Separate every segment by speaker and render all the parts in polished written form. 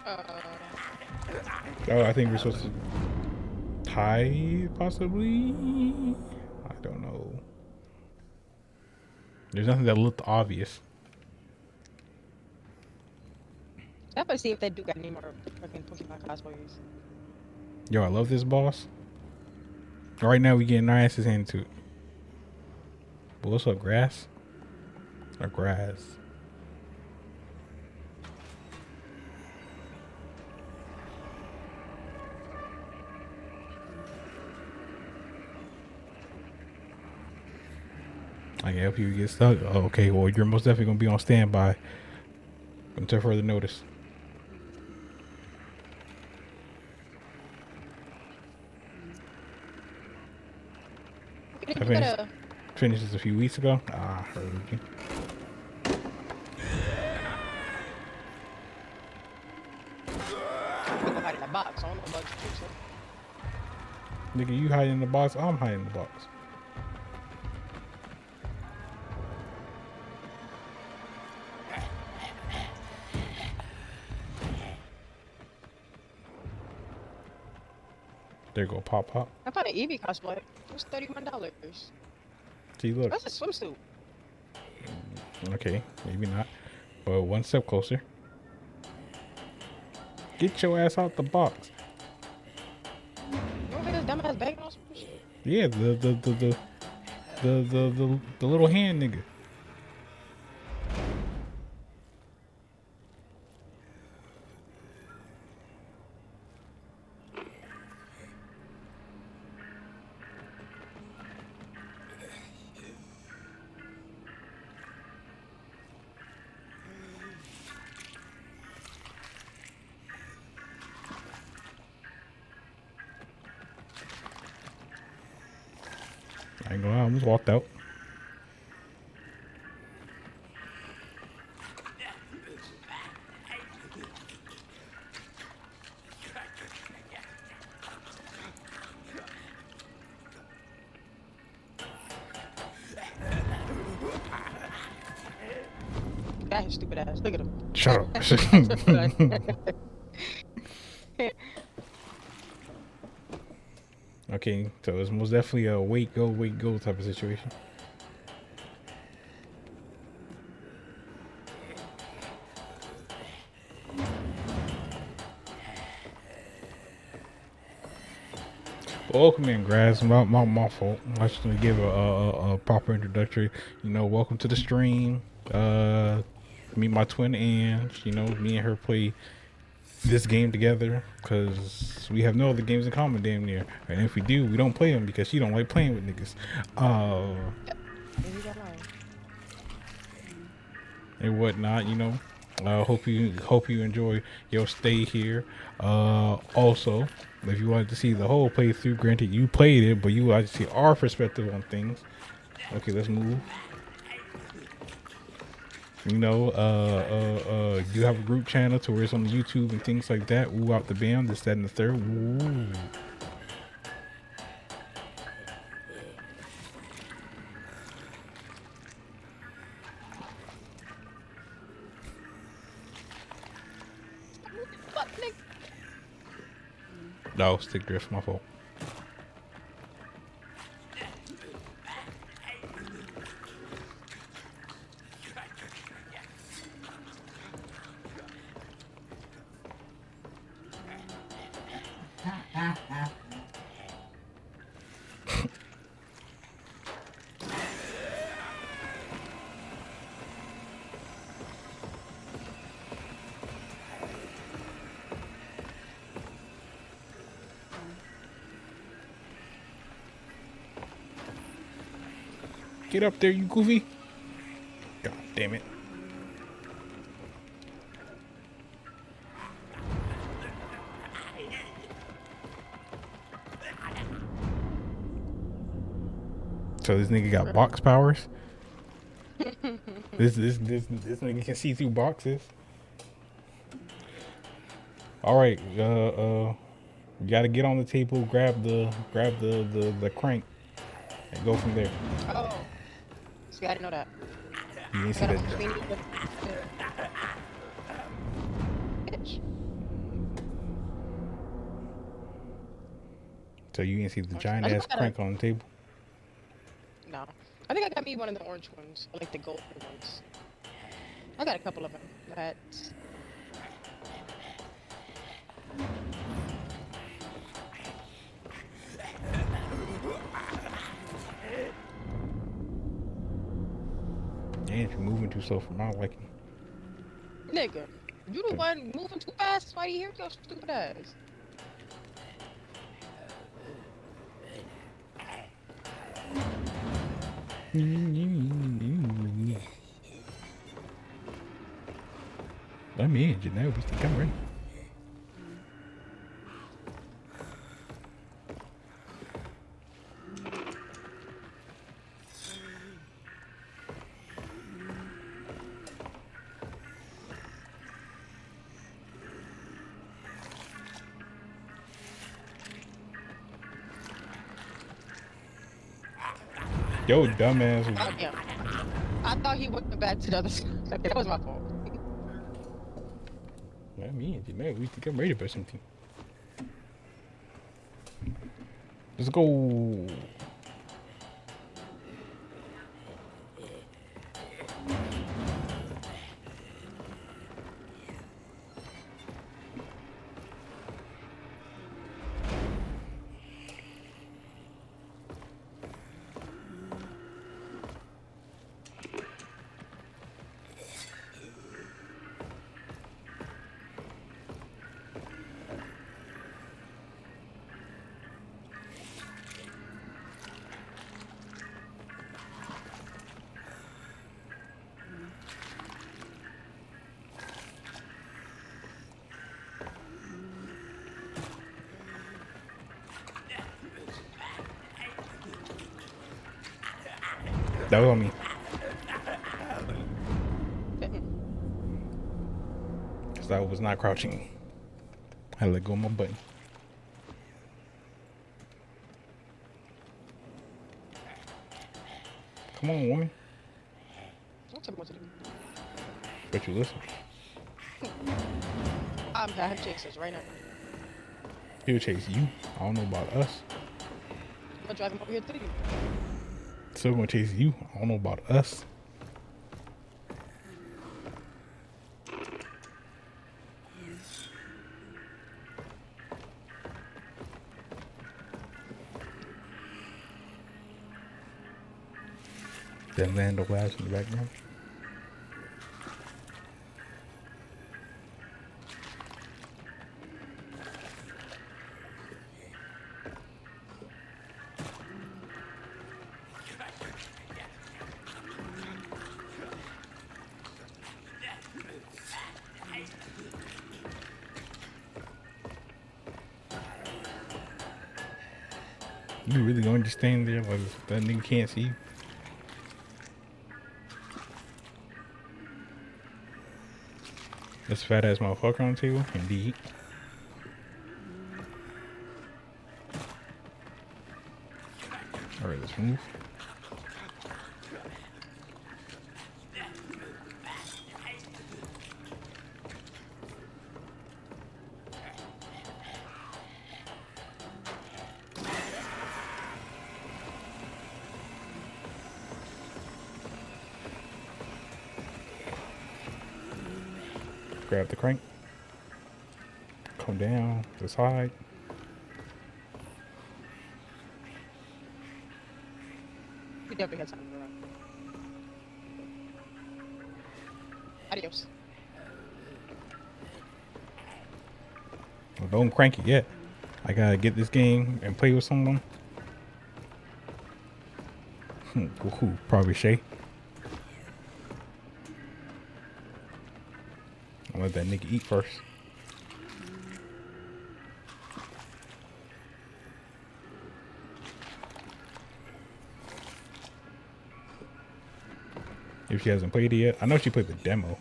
Speaker 1: Oh, I think we're supposed to tie, possibly? I don't know. There's nothing that looked obvious.
Speaker 2: I'm gonna see if they do got any more fucking Pokemon cosplayers.
Speaker 1: Yo, I love this boss. Right now, we getting our asses handed to it. But what's up, grass? Or grass? I can help you get stuck. Oh, okay, well, you're most definitely going to be on standby until further notice. I
Speaker 2: You gotta.
Speaker 1: finished this a few weeks ago. Ah, heard you.
Speaker 2: You go hide in the box. I don't know about you, so.
Speaker 1: Nigga, you hiding in the box. I'm hiding in the box. There go Pop Pop.
Speaker 2: I found an Eevee cosplay. It was $31.
Speaker 1: See, look.
Speaker 2: That's a swimsuit.
Speaker 1: Okay, maybe not. But one step closer. Get your ass out the box.
Speaker 2: You don't think this dumbass banging on some shit?
Speaker 1: Yeah, the little hand nigga. I ain't gonna lie, I almost walked out.
Speaker 2: That his stupid ass. Look at him.
Speaker 1: Shut up. Okay, so it's most definitely a wait go type of situation. But welcome in, grass. My fault. I should give a proper introductory. You know, welcome to the stream. Meet my twin Ange. You know, me and her play this game together because we have no other games in common, damn near. And if we do, we don't play them because she don't like playing with niggas. And whatnot, you know. Hope you enjoy your stay here. Also, if you wanted to see the whole playthrough, granted you played it, but you like to see our perspective on things. Okay, let's move. You know, you have a group channel to where it's on YouTube and things like that. Ooh, out the bam, this, that, and the third. Ooh. No, stick drift, my fault. Get up there, you goofy. God damn it. So this nigga got box powers. This nigga can see through boxes. All right, you gotta get on the table, grab the crank, and go from there.
Speaker 2: Oh, see, I didn't know that.
Speaker 1: You didn't
Speaker 2: I
Speaker 1: see
Speaker 2: gotta
Speaker 1: that?
Speaker 2: push me. Bitch.
Speaker 1: So you can see the
Speaker 2: Okay.
Speaker 1: giant
Speaker 2: I think
Speaker 1: ass
Speaker 2: I gotta.
Speaker 1: crank on the table.
Speaker 2: No. I think I got me one of the orange ones, or like the gold ones. I got a couple of them. That's.
Speaker 1: And you're moving too slow for my liking.
Speaker 2: Nigga, you the one moving too fast. Why you here with your stupid ass?
Speaker 1: Let me in, Janelle. We think I'm ready. Yo, dumbass.
Speaker 2: Oh damn! I thought he went back to the other side. Okay, that was my fault.
Speaker 1: Let me in, Janelle. We think I'm ready for something. Let's go. That was on me. Because I was not crouching. I let go of my button. Come on, woman.
Speaker 2: Don't tell me what to do.
Speaker 1: Bet you listen.
Speaker 2: I have chasers right now.
Speaker 1: He'll chase you. I don't know about us.
Speaker 2: I'm gonna drive him over here to you.
Speaker 1: Still gonna chase you. I don't know about us. Then land the glass in the background. You really gonna just stand there like that nigga can't see you? This fat ass motherfucker on the table? Indeed. Alright, let's move. Grab the crank. Come down the side.
Speaker 2: We definitely had something wrong. Adios.
Speaker 1: Well, don't crank it yet. I gotta get this game and play with someone. Who? Probably Shay. I'll let that nigga eat first. If she hasn't played it yet. I know she played the demo.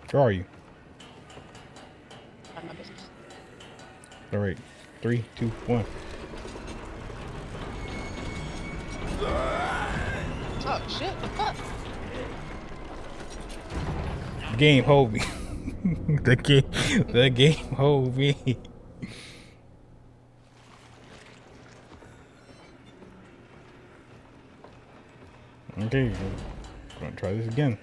Speaker 1: Where are you?
Speaker 2: Not my business.
Speaker 1: Alright. 3, 2, 1.
Speaker 2: Oh shit! The fuck?
Speaker 1: game hold me. the game, the game hold me. Okay, gonna try this again.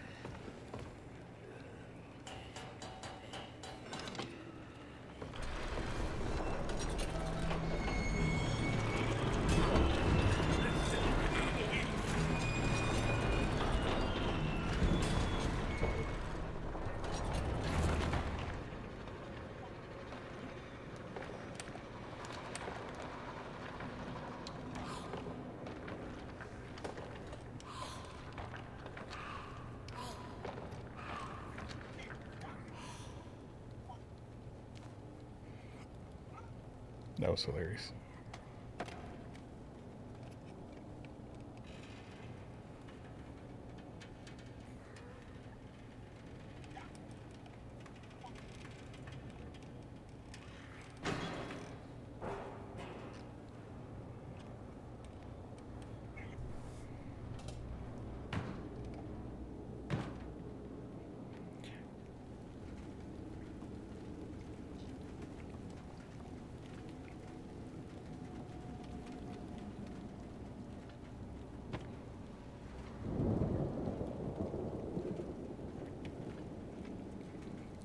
Speaker 1: That was hilarious.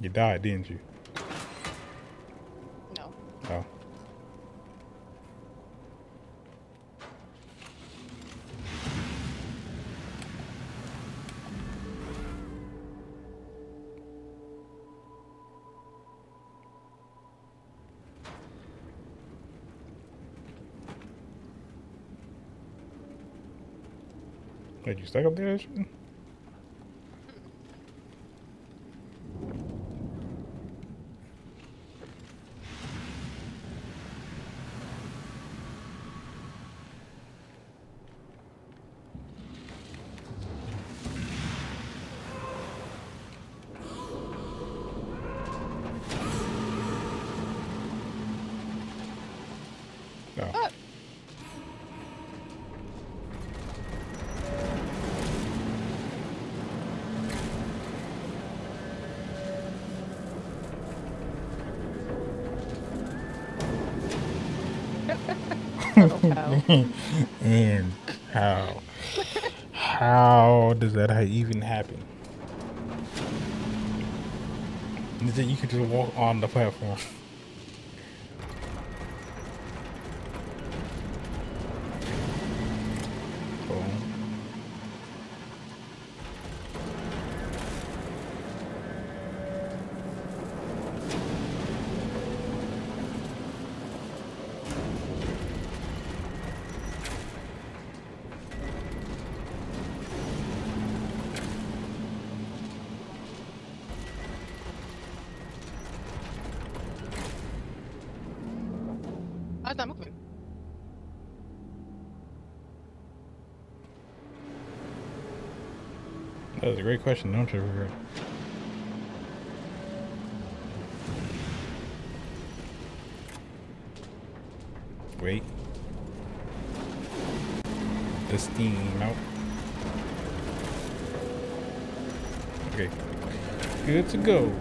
Speaker 1: You died, didn't you?
Speaker 2: No.
Speaker 1: Oh. Wait, you stuck up there? No.
Speaker 2: Ah, little cow.
Speaker 1: And how? How does that even happen? Is it you could just walk on the platform? Oh.
Speaker 2: I was not moving.
Speaker 1: That was a great question, don't you? Wait. The steam out. Okay. Good to go.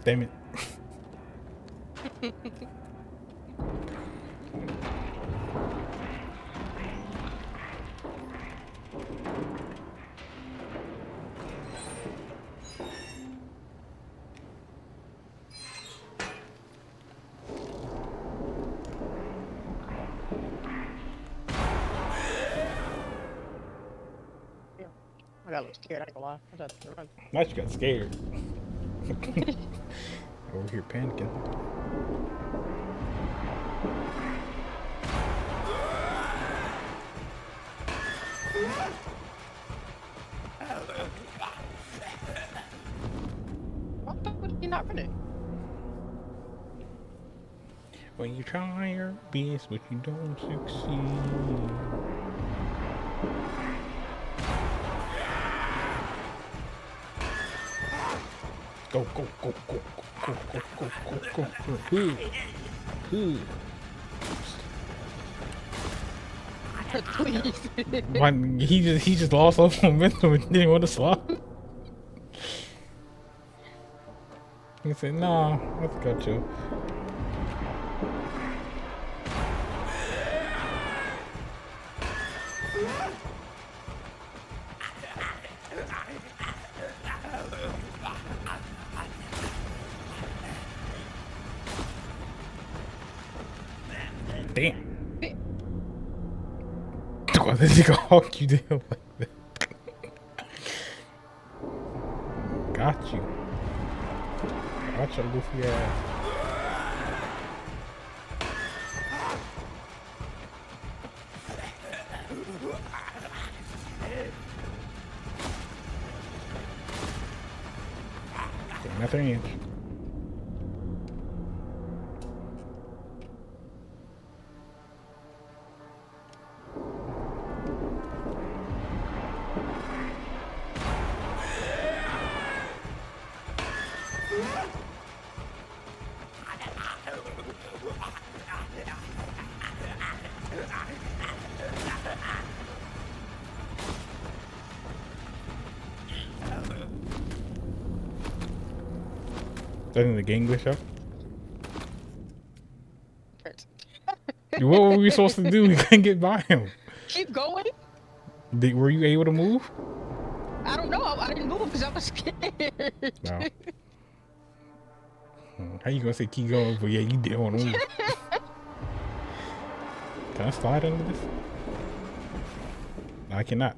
Speaker 1: Damn it.
Speaker 2: Yeah. I got a little scared. I ain't gonna lie. I tried to run.
Speaker 1: Now she got scared. Over here panicking.
Speaker 2: Why the fuck was he not running?
Speaker 1: When you try your best, but you don't succeed. Go, go, go, go, go, go, go, go, go, go. Good.
Speaker 2: Please.
Speaker 1: Why he just lost all momentum and didn't want to slide. He said, "Nah, let's go, chill." Damn. Why did he go hawk you down like that? Got you. Got your goofy ass. Nothing inch. Doesn't the game glitch up? What were we supposed to do? We couldn't get by him.
Speaker 2: Keep going.
Speaker 1: Were you able to move?
Speaker 2: I don't know. I didn't move because I was scared.
Speaker 1: No. How you gonna say keep going? But yeah, you didn't want to move. Can I slide under this? No, I cannot.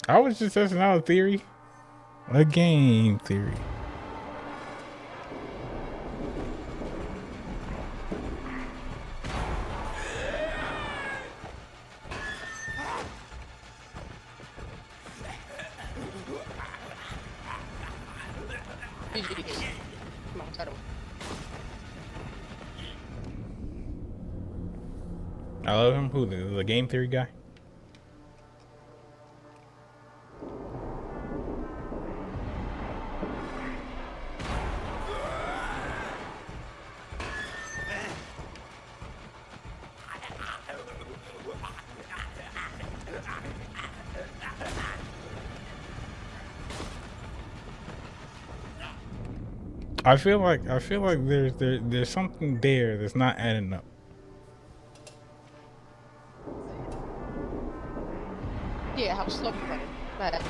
Speaker 1: I was just testing out a theory. A game theory.
Speaker 2: Come on, title.
Speaker 1: I love him. Who, the game theory guy? I feel like there's something there that's not adding up.
Speaker 2: Yeah, how slow you running? Not at all.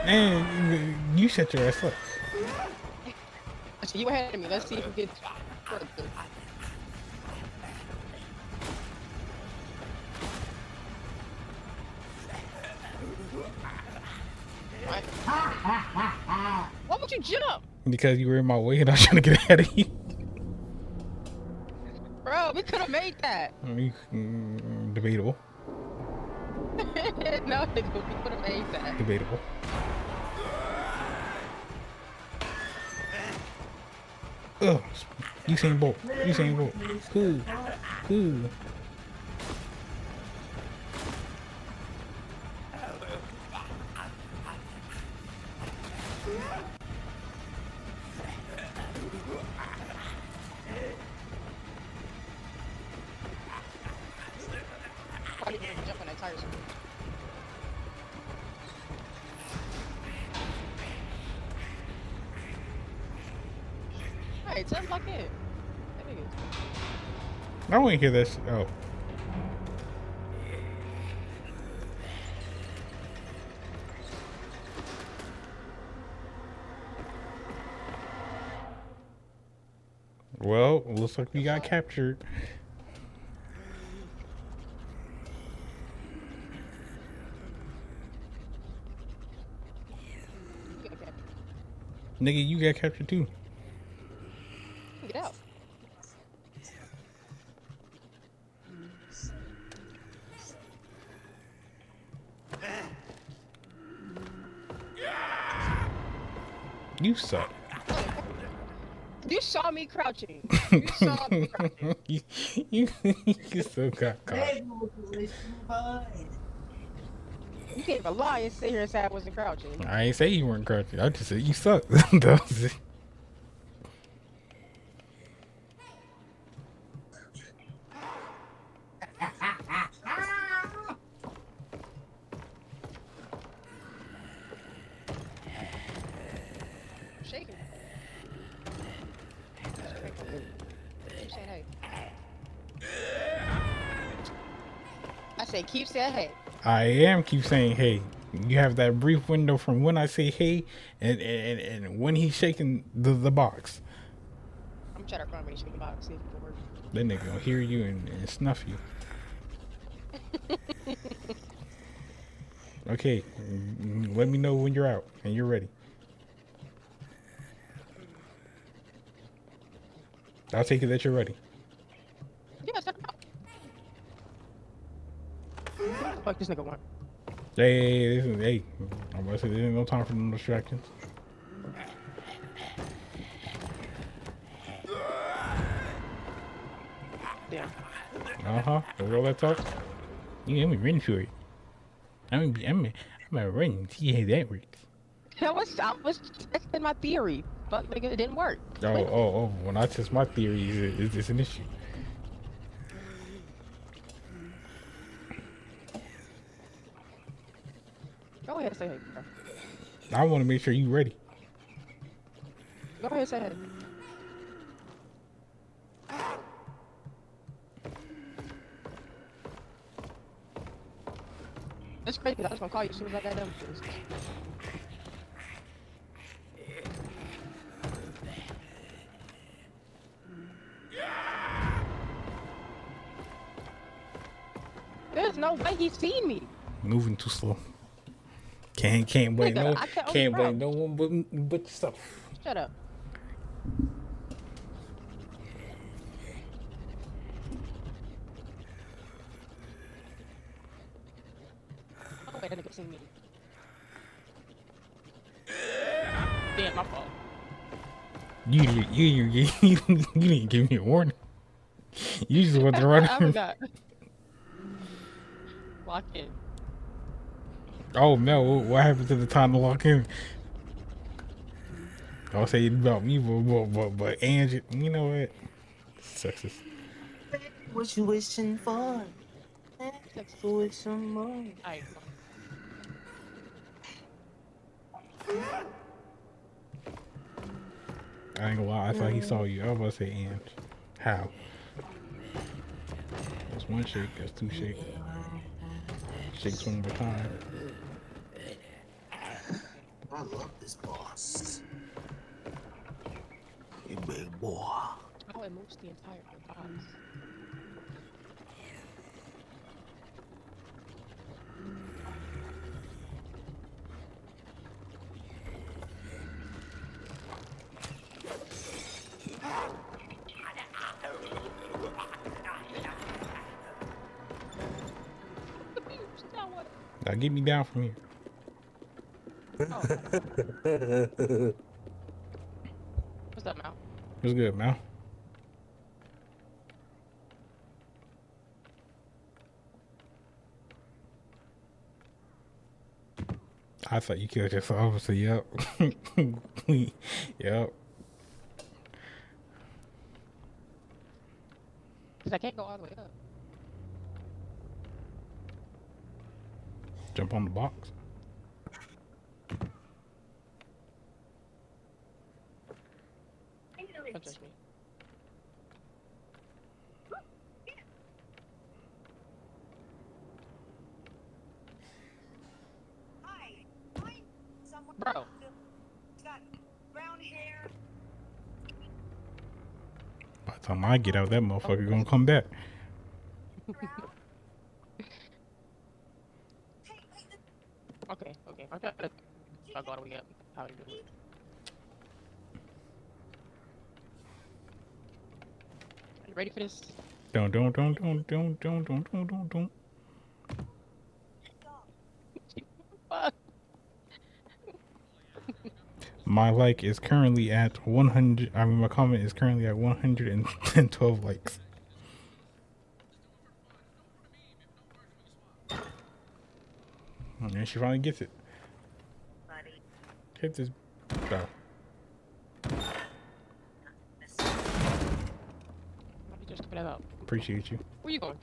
Speaker 1: And you set your ass up.
Speaker 2: So you ahead of me. Let's see if we get further. Why would you jump?
Speaker 1: Because you were in my way and I was trying to get ahead of you.
Speaker 2: Bro, we could have made that.
Speaker 1: Debatable.
Speaker 2: No, we could have made that.
Speaker 1: Debatable. Ugh. Usain Bolt. Usain Bolt. Cool. Cool.
Speaker 2: Why did you jump on that tire? Alright, just lock in. That nigga.
Speaker 1: I want to hear this. Oh. Well, looks like we got captured. Nigga, you got captured too.
Speaker 2: Get out.
Speaker 1: You suck.
Speaker 2: You saw me crouching. You saw me crouching.
Speaker 1: you, you, you still got caught.
Speaker 2: You can't even lie and sit here and say I wasn't crouching.
Speaker 1: I ain't say you weren't crouching. I just said you suck. That was it.
Speaker 2: I'm shaking. Keep saying hey. I say keep saying hey.
Speaker 1: I am keep saying hey. You have that brief window from when I say hey and when he's shaking the box.
Speaker 2: I'm trying to run when you shake the box, see if it can work.
Speaker 1: That nigga gonna hear you and snuff you. Okay, let me know when you're out and you're ready. I'll take it that you're ready.
Speaker 2: Yeah, check it out. Fuck this nigga one.
Speaker 1: Hey, I'm about to say there's no time for no distractions.
Speaker 2: Damn.
Speaker 1: That's all that talk. You let me run for it. I'm a run. See how that works.
Speaker 2: I was testing my theory. Fuck nigga, it didn't work.
Speaker 1: Oh. When I test my theories, it's an issue.
Speaker 2: Go ahead and say hey, bro.
Speaker 1: I want to make sure you ready.
Speaker 2: Go ahead and say hey. It's crazy. I was gonna call you as soon as I got done with this. There's no way he's seen me.
Speaker 1: Moving too slow. Can't blame
Speaker 2: Nigga,
Speaker 1: no
Speaker 2: I can only
Speaker 1: can't blame
Speaker 2: crouch.
Speaker 1: no one but yourself.
Speaker 2: Shut up. Oh wait, that nigga seen me. Damn, my fault.
Speaker 1: You didn't give me a warning. You just want to run.
Speaker 2: I forgot. Lock in.
Speaker 1: Oh no! What happened to the time to lock in? I'll say it about me, but Angie, you know what? Sexist.
Speaker 3: What you wishing for?
Speaker 2: Texas.
Speaker 3: For some more.
Speaker 2: Alright, come
Speaker 1: I ain't gonna lie. I thought he saw you. I was about to say Ange. How? That's one shake. That's two shakes. Shakes one more time.
Speaker 3: I love this boss. You big boy.
Speaker 2: on. Oh, it moves the entire box. Now what?
Speaker 1: Now get me down from here.
Speaker 2: Oh. What's up now?
Speaker 1: What's good, man? I thought you killed yourself. So yep. Yep.
Speaker 2: Because I can't go all the way up.
Speaker 1: Jump on the box.
Speaker 2: Don't judge me. Bro.
Speaker 1: By the time I get out, that motherfucker gonna come back.
Speaker 2: Okay. I'm trying to go all the way up. How do you do it? You ready for this?
Speaker 1: Don't.
Speaker 2: Fuck.
Speaker 1: My like is currently at 100. I mean, my comment is currently at 112 likes. And she finally gets it. Hit this. Oh,
Speaker 2: Let me just put it up.
Speaker 1: appreciate you.
Speaker 2: Where you going?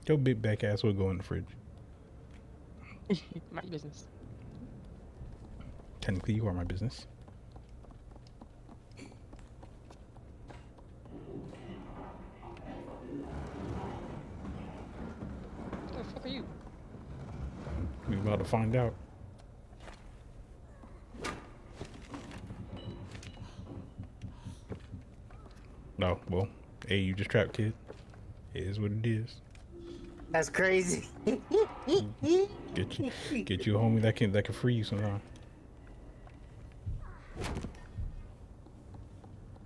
Speaker 1: Your big back ass will go in the fridge.
Speaker 2: My business.
Speaker 1: Technically, you are my business.
Speaker 2: What the fuck are you?
Speaker 1: We about to find out. No, well, hey, you just trapped, kid. It is what it is.
Speaker 3: That's crazy.
Speaker 1: Get you a homie that can free you sometime.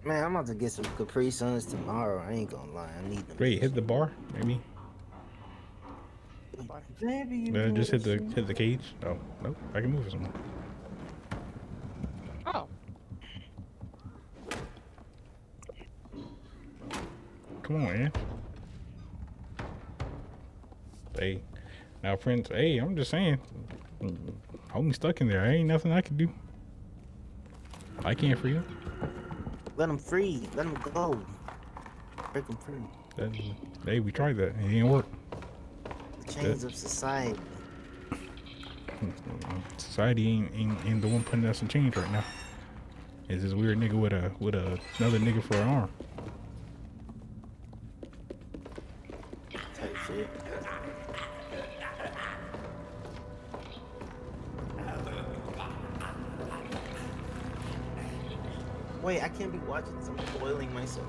Speaker 3: Man, I'm about to get some Capri Suns tomorrow. I ain't gonna lie. I need them.
Speaker 1: Wait, hit the bar, maybe.
Speaker 3: Baby, you
Speaker 1: Just hit the cage. Oh, nope, I can move it somewhere.
Speaker 2: Oh.
Speaker 1: Come on, man. Hey, now, Prince. Hey, I'm just saying. Homie stuck in there. Ain't nothing I can do. I can't free him.
Speaker 3: Let him free. Let him go. Break him free.
Speaker 1: Hey, we tried that. It didn't work.
Speaker 3: The chains of society.
Speaker 1: Society ain't the one putting us in change right now. It's this weird nigga with another nigga for an arm.
Speaker 3: Type shit. Wait, I can't be watching this. I'm spoiling myself.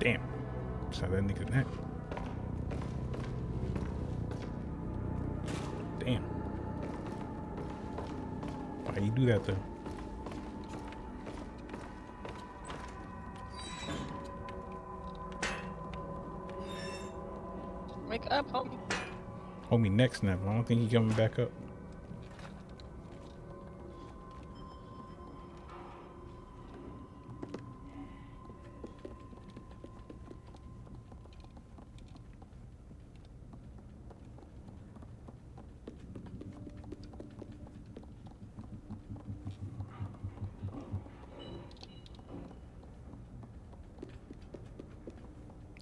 Speaker 1: Damn. It's not that nigga's neck. Damn. Why you do that though?
Speaker 2: Wake up, homie.
Speaker 1: Homie neck snap. I don't think he coming back up.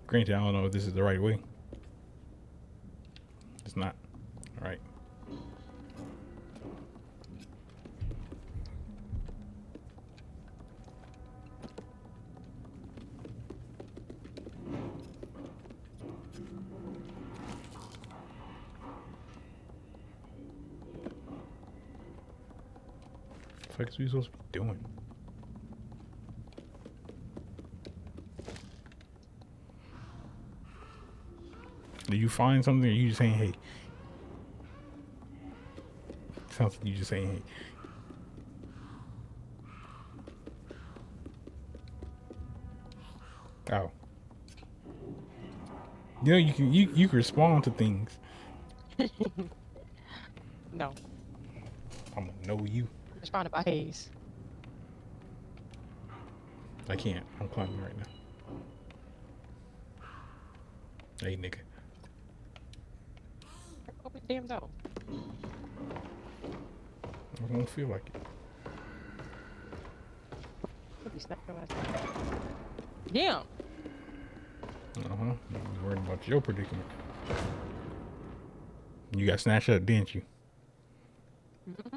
Speaker 1: Granted, I don't know if this is the right way. It's not. All right. What the fuck is we supposed to be doing? Did you find something or you just saying hey? Sounds like you just saying hey. Oh. You know you can respond to things.
Speaker 2: No.
Speaker 1: I'm gonna know you.
Speaker 2: Responded by Haze.
Speaker 1: I can't. I'm climbing right now. Hey nigga.
Speaker 2: Open the damn door.
Speaker 1: I don't feel like it.
Speaker 2: Could be snapped your ass. Damn.
Speaker 1: Uh-huh. I'm worried about your predicament. You got snatched up, didn't you?
Speaker 2: Mm-hmm.